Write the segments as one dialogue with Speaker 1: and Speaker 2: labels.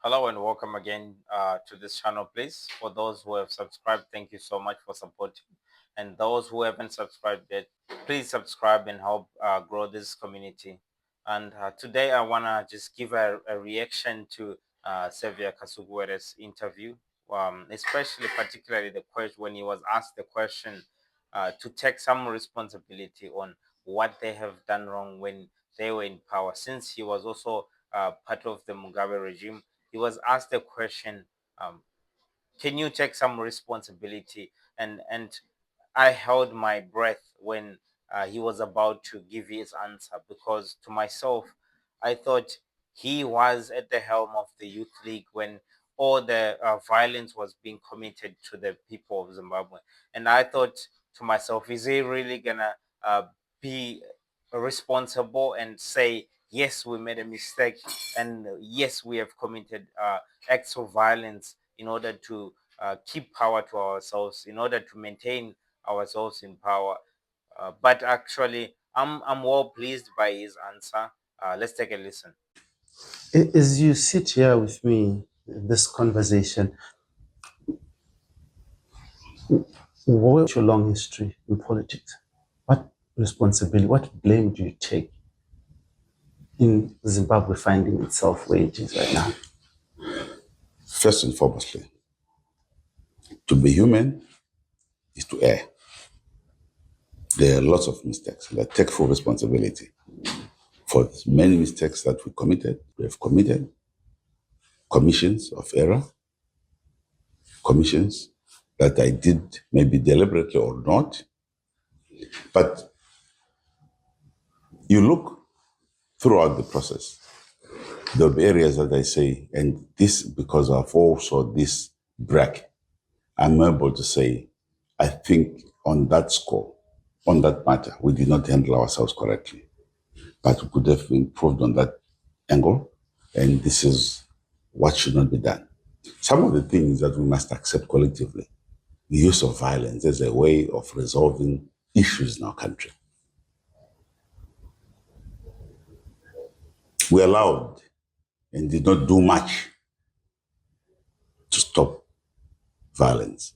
Speaker 1: Hello and welcome again to this channel, please. For those who have subscribed, thank you so much for supporting. And those who haven't subscribed yet, please subscribe and help grow this community. And today I want to just give a reaction to Saviour Kasukuwere's interview, especially particularly the question when he was asked the question to take some responsibility on what they have done wrong when they were in power, since he was also part of the Mugabe regime. He was asked a question, um, can you take some responsibility? And I held my breath when he was about to give his answer, because to myself I thought he was at the helm of the youth league when all the violence was being committed to the people of Zimbabwe. And I thought to myself, is he really gonna be responsible and say, yes, we made a mistake, and yes, we have committed acts of violence in order to keep power to ourselves, in order to maintain ourselves in power? But actually, I'm well pleased by his answer. Let's take a listen.
Speaker 2: As you sit here with me in this conversation, what's your long history in politics? What responsibility, what blame do you take in Zimbabwe finding itself where it is right now?
Speaker 3: First and foremostly, to be human is to err. There are lots of mistakes. We take full responsibility for many mistakes that we have committed, commissions of error, commissions that I did maybe deliberately or not. But you look throughout the process, there'll be areas that I say, and this because of also this break, I'm able to say, I think on that score, on that matter, we did not handle ourselves correctly. But we could have improved on that angle, and this is what should not be done. Some of the things that we must accept collectively, the use of violence as a way of resolving issues in our country. We allowed and did not do much to stop violence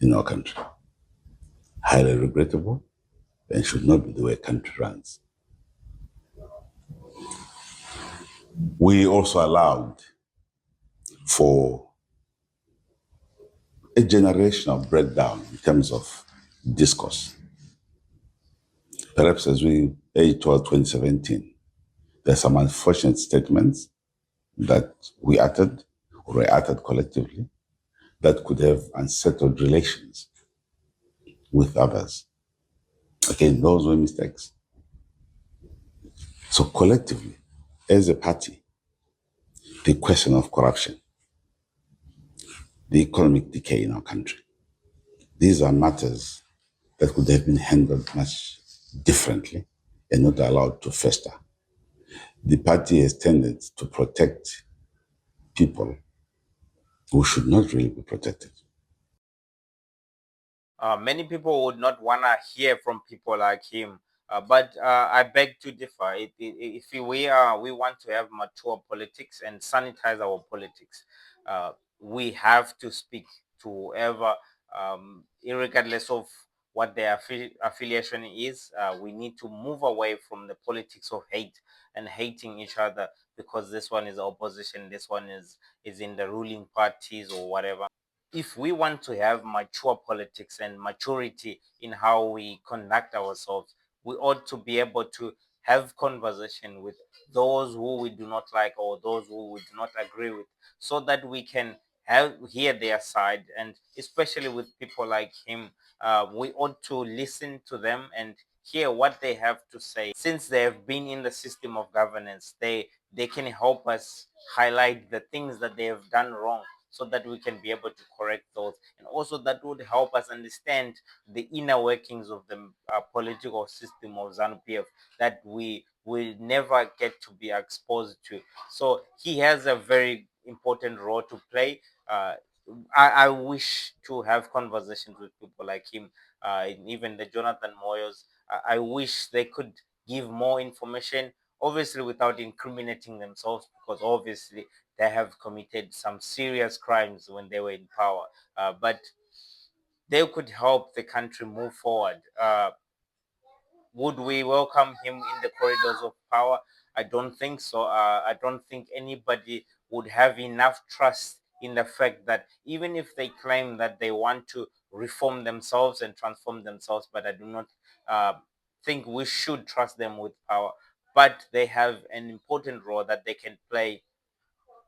Speaker 3: in our country. Highly regrettable, and should not be the way a country runs. We also allowed for a generational breakdown in terms of discourse. Perhaps as we age towards 2017, there are some unfortunate statements that we uttered or were uttered collectively that could have unsettled relations with others. Again, those were mistakes. So collectively, as a party, the question of corruption, the economic decay in our country, these are matters that could have been handled much differently and not allowed to fester. The party has tended to protect people who should not really be protected.
Speaker 1: Many people would not want to hear from people like him, but I beg to differ. If we want to have mature politics and sanitize our politics, we have to speak to whoever, regardless of what their affiliation is. We need to move away from the politics of hate and hating each other because this one is opposition, this one is in the ruling parties or whatever. If we want to have mature politics and maturity in how we conduct ourselves, we ought to be able to have conversation with those who we do not like or those who we do not agree with, so that we can hear their side. And especially with people like him, we ought to listen to them and hear what they have to say. Since they have been in the system of governance, they can help us highlight the things that they have done wrong, so that we can be able to correct those. And also that would help us understand the inner workings of the political system of Zanu PF that we will never get to be exposed to. So he has a very important role to play. I wish to have conversations with people like him, and even the Jonathan Moyos. I wish they could give more information obviously without incriminating themselves, because obviously they have committed some serious crimes when they were in power. But they could help the country move forward. Would we welcome him in the corridors of power? I don't think so. I don't think anybody would have enough trust in the fact that even if they claim that they want to reform themselves and transform themselves, but I do not uh, think we should trust them with power. But they have an important role that they can play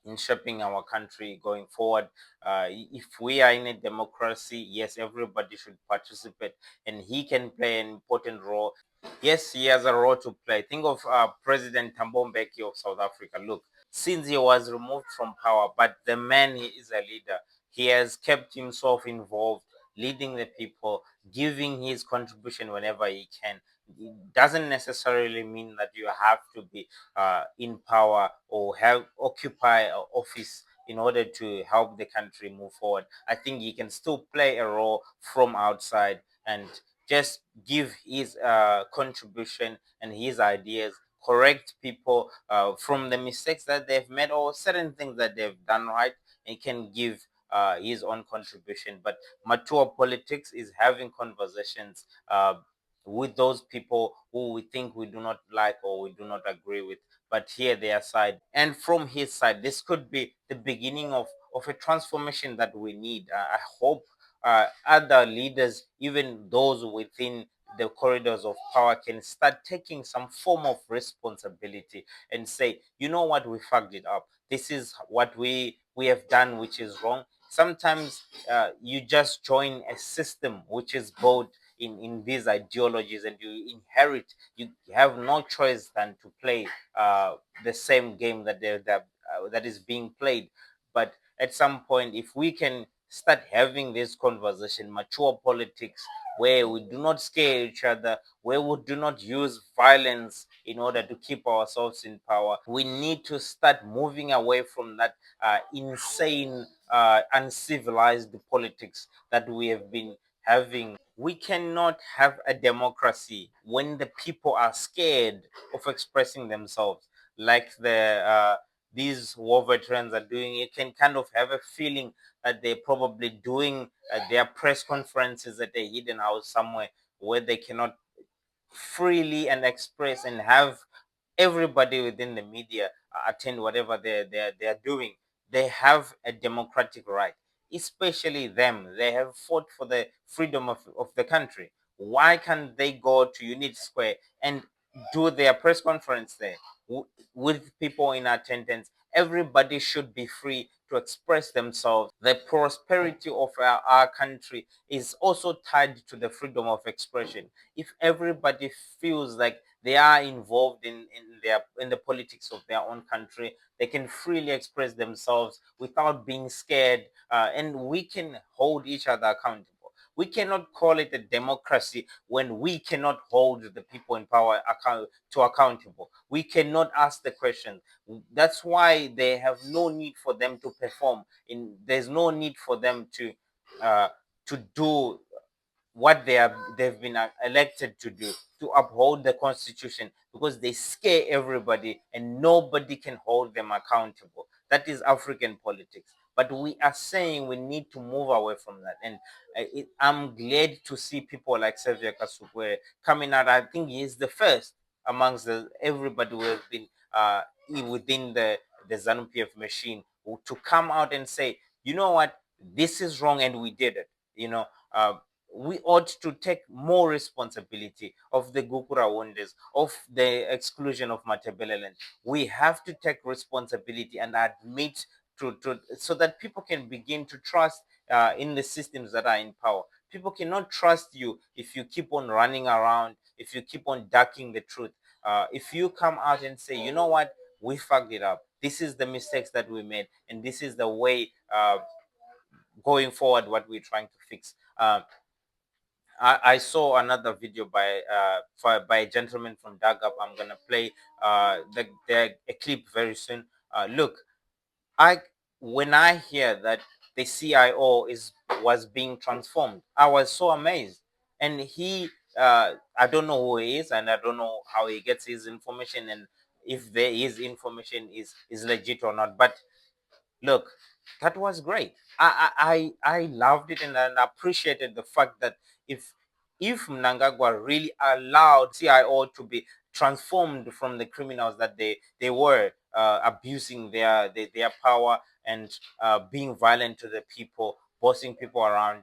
Speaker 1: in shaping our country going forward. If we are in a democracy, yes, everybody should participate, and he can play an important role. Yes, he has a role to play. Think of President Thabo Mbeki of South Africa. Look, since he was removed from power, but the man, he is a leader. He has kept himself involved, leading the people, giving his contribution whenever he can. It doesn't necessarily mean that you have to be in power or have occupy an office in order to help the country move forward. I think he can still play a role from outside and just give his contribution and his ideas, correct people from the mistakes that they've made or certain things that they've done right. He can give his own contribution. But mature politics is having conversations with those people who we think we do not like or we do not agree with, but hear their side. And from his side, this could be the beginning of a transformation that we need. I hope other leaders, even those within the corridors of power, can start taking some form of responsibility and say, you know what, we fucked it up. This is what we have done, which is wrong. Sometimes you just join a system which is built in these ideologies, and you inherit. You have no choice than to play the same game that is being played. But at some point, if we can start having this conversation, mature politics, where we do not scare each other, where we do not use violence in order to keep ourselves in power, we need to start moving away from that insane, uncivilized politics that we have been having. We cannot have a democracy when the people are scared of expressing themselves, like these war veterans are doing. You can kind of have a feeling that they're probably doing their press conferences at a hidden house somewhere where they cannot freely and express and have everybody within the media attend whatever they're doing. They have a democratic right, especially them. They have fought for the freedom of the country. Why can't they go to Unity Square and do their press conference there with people in attendance? Everybody should be free to express themselves. The prosperity of our country is also tied to the freedom of expression. If everybody feels like they are involved in the politics of their own country, they can freely express themselves without being scared, and we can hold each other accountable. We cannot call it a democracy when we cannot hold the people in power accountable. We cannot ask the question. That's why they have no need for them to perform. There's no need for them uh, to do what they've been elected to do, to uphold the constitution, because they scare everybody and nobody can hold them accountable. That is African politics. But we are saying we need to move away from that. And I'm glad to see people like Saviour Kasukuwere coming out. I think he is the first amongst everybody who has been within the Zanu PF machine, to come out and say, you know what, this is wrong and we did it. You know, uh, we ought to take more responsibility of the Gukura wonders, of the exclusion of Matebeleland. We have to take responsibility and admit so that people can begin to trust in the systems that are in power. People cannot trust you if you keep on running around, if you keep on ducking the truth. If you come out and say, you know what, we fucked it up. This is the mistakes that we made, and this is the way going forward what we're trying to fix. I saw another video by a gentleman from Dagup. I'm gonna play a clip very soon. Look, I when I hear that the CIO was being transformed, I was so amazed. And I don't know who he is, and I don't know how he gets his information. And if there is information is legit or not. But look, that was great. I loved it, and I appreciated the fact that if Mnangagwa really allowed CIO to be transformed from the criminals that they were, abusing their power and being violent to the people, bossing people around,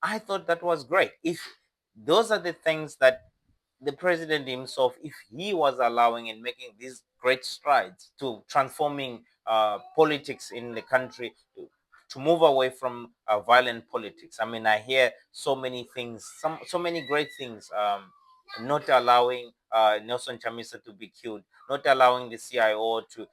Speaker 1: I thought that was great. If those are the things that the president himself, if he was allowing and making these great strides to transforming politics in the country, to move away from violent politics. I mean, I hear so many things, so many great things. Not allowing Nelson Chamisa to be killed, not allowing the CIO to,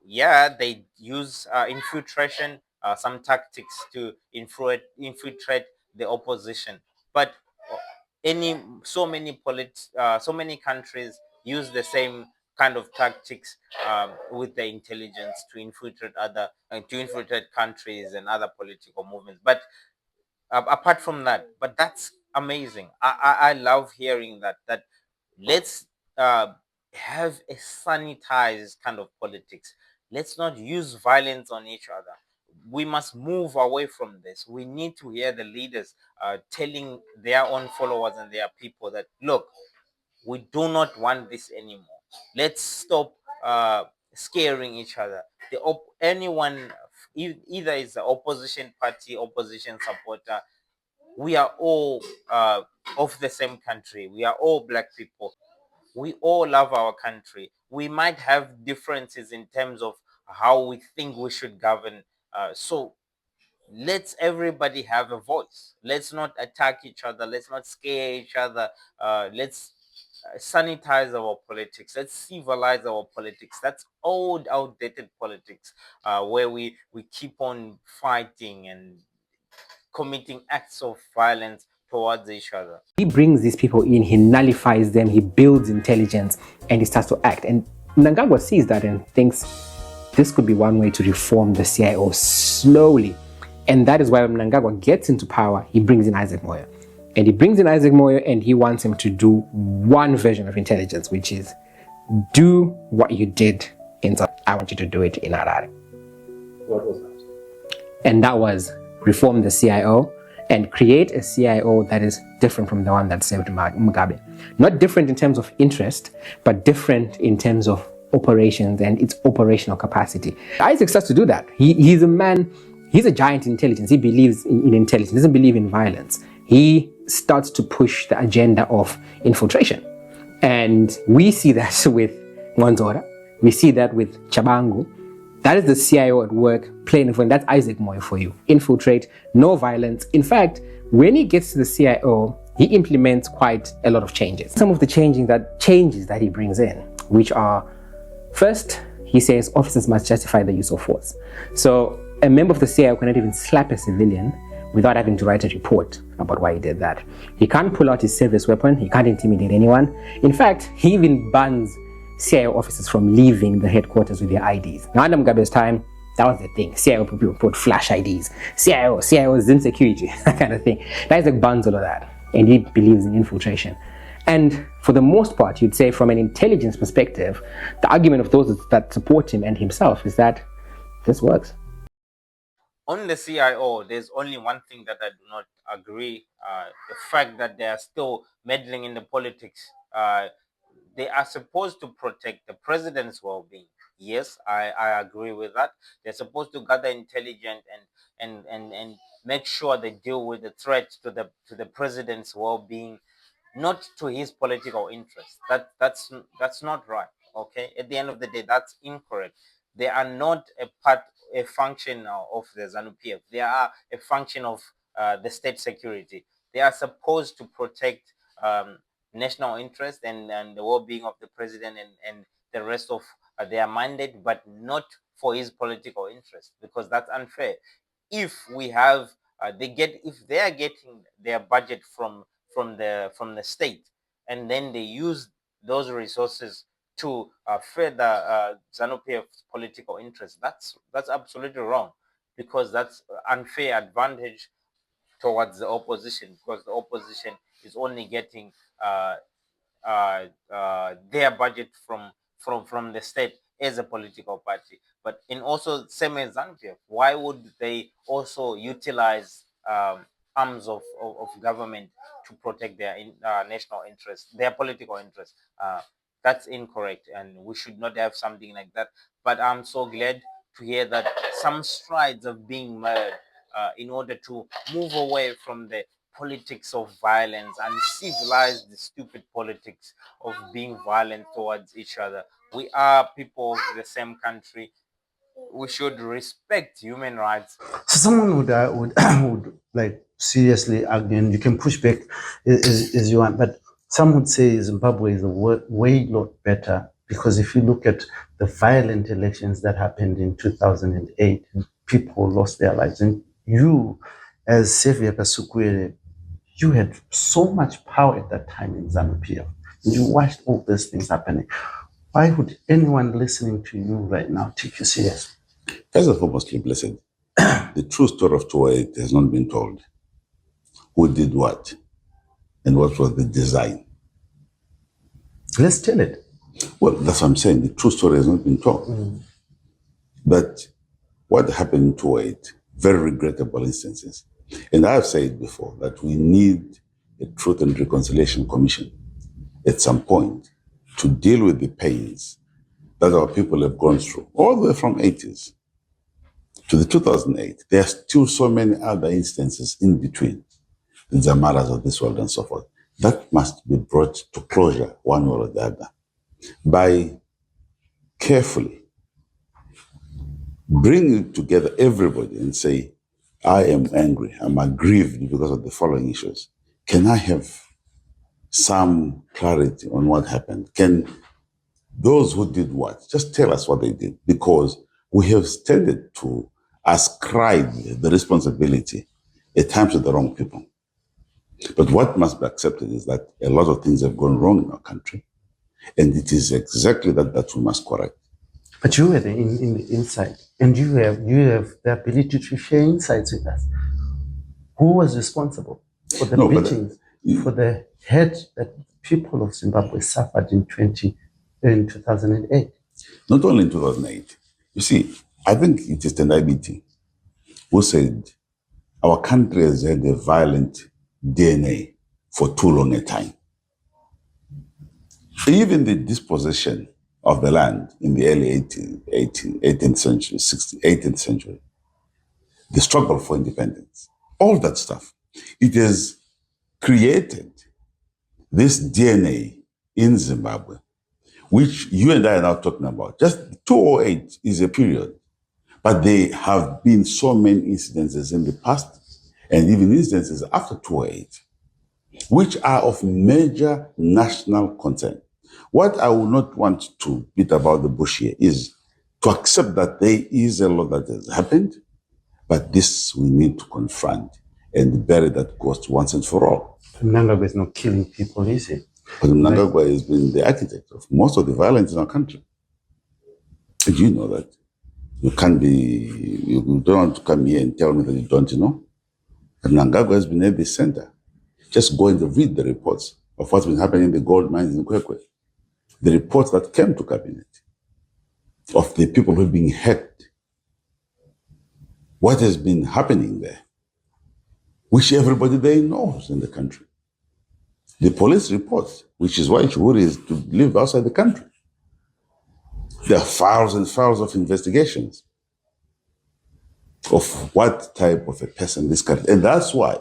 Speaker 1: yeah, they use infiltration, some tactics to infiltrate the opposition. But so many countries use the same kind of tactics, with the intelligence to infiltrate countries and other political movements. But apart from that, but that's amazing. I love hearing that let's have a sanitized kind of politics. Let's not use violence on each other. We must move away from this. We need to hear the leaders telling their own followers and their people that, look, we do not want this anymore. Let's stop scaring each other. Anyone, either is the opposition party, opposition supporter, we are all of the same country. We are all black people. We all love our country. We might have differences in terms of how we think we should govern. So let's everybody have a voice. Let's not attack each other. Let's not scare each other. Let's sanitize our politics. Let's civilize our politics. That's old, outdated politics, where we keep on fighting and committing acts of violence towards each other.
Speaker 4: He brings these people in, he nullifies them, he builds intelligence, and he starts to act. And Mnangagwa sees that and thinks this could be one way to reform the CIO slowly. And that is why when Mnangagwa gets into power, he brings in Isaac Moyo. And he brings in Isaac Moyo and he wants him to do one version of intelligence, which is do what you did in South. I want you to do it in Harare.
Speaker 2: What was that?
Speaker 4: And that was reform the CIO and create a CIO that is different from the one that saved Mugabe. Not different in terms of interest, but different in terms of operations and its operational capacity. Isaac starts to do that. He's a man, he's a giant in intelligence. He believes in intelligence, he doesn't believe in violence. He starts to push the agenda of infiltration. And we see that with Mwanzora, we see that with Chabangu. That is the CIO at work, playing for, and that's Isaac Moyo for you. Infiltrate, no violence. In fact, when he gets to the CIO, he implements quite a lot of changes. Some of the changes that he brings in, which are, first, he says officers must justify the use of force. So a member of the CIO cannot even slap a civilian without having to write a report about why he did that. He can't pull out his service weapon, he can't intimidate anyone. In fact, he even bans CIO officers from leaving the headquarters with their IDs. Now, under Mugabe's time, that was the thing. CIO people put flash IDs. CIO is insecurity, that kind of thing. Isaac bans all of that, and he believes in infiltration. And for the most part, you'd say from an intelligence perspective, the argument of those that support him and himself is that this works.
Speaker 1: On the CIO, there's only one thing that I do not agree. The fact that they are still meddling in the politics. They are supposed to protect the president's well-being. Yes, I agree with that. They're supposed to gather intelligence and make sure they deal with the threat to the president's well-being, not to his political interests. That's not right. Okay, at the end of the day, that's incorrect. They are not a function of the Zanu PF. They are a function of the state security. They are supposed to protect national interest and the well-being of the president and the rest of their mandate, but not for his political interest, because that's unfair. If we have if they are getting their budget from the state, and then they use those resources to further Zanu PF's political interest, that's absolutely wrong, because that's unfair advantage towards the opposition, because the opposition is only getting their budget from the state as a political party. But in also same as Zanu PF, why would they also utilize arms of government to protect their national interests, their political interests? That's incorrect, and we should not have something like that. But I'm so glad to hear that some strides are being made in order to move away from the politics of violence and civilize the stupid politics of being violent towards each other. We are people of the same country. We should respect human rights.
Speaker 2: So someone would like seriously argue, and you can push back as you want, but some would say Zimbabwe is a way lot better, because if you look at the violent elections that happened in 2008, people lost their lives. And you, as Saviour Kasukuwere, you had so much power at that time in Zanu PF. And you watched all these things happening. Why would anyone listening to you right now take you serious?
Speaker 3: First and foremost, blessed, the true story of 2008 has not been told. Who did what? And what was the design?
Speaker 2: Let's tell it.
Speaker 3: Well, that's what I'm saying. The true story has not been told. But what happened in 2008, very regrettable instances. And I have said before that we need a Truth and Reconciliation Commission at some point to deal with the pains that our people have gone through, all the way from 80s to the 2008. There are still so many other instances in between, the Zamaras of this world and so forth. That must be brought to closure one way or the other by carefully bringing together everybody and say, I am angry, I'm aggrieved because of the following issues. Can I have some clarity on what happened? Can those who did what, just tell us what they did? Because we have tended to ascribe the responsibility at times to the wrong people. But what must be accepted is that a lot of things have gone wrong in our country, and it is exactly that we must correct.
Speaker 2: But you were in the inside, and you have the ability to share insights with us. Who was responsible for the beatings, for the hurt that people of Zimbabwe suffered in 2008?
Speaker 3: Not only in 2008. You see, I think it is Tendai Biti who said our country has had a violent DNA for too long a time. Even the dispossession of the land in the early 18th century, 18th century, the struggle for independence, all that stuff, it has created this DNA in Zimbabwe, which you and I are now talking about. Just 2008 is a period, but there have been so many incidences in the past and even instances after 2008, which are of major national concern. What I would not want to beat about the bush here is to accept that there is a lot that has happened, but this we need to confront and bury that ghost once and for all.
Speaker 2: Mnangagwa is not killing people, is he?
Speaker 3: But Mnangagwa has been the architect of most of the violence in our country. And you know that. You can't be, you don't want to come here and tell me that you don't know. But Mnangagwa has been at the center. Just go and read the reports of what's been happening in the gold mines in Kwekwe. The reports that came to cabinet of the people who are being hurt. What has been happening there, which everybody there knows in the country. The police reports, which is why Chihuri is to live outside the country. There are files and files of investigations of what type of a person this country. And that's why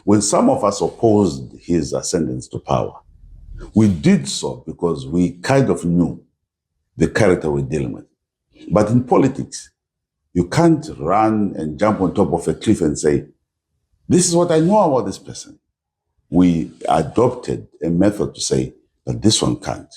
Speaker 3: when some of us opposed his ascendance to power, we did so because we kind of knew the character we're dealing with. But in politics, you can't run and jump on top of a cliff and say, this is what I know about this person. We adopted a method to say that this one can't.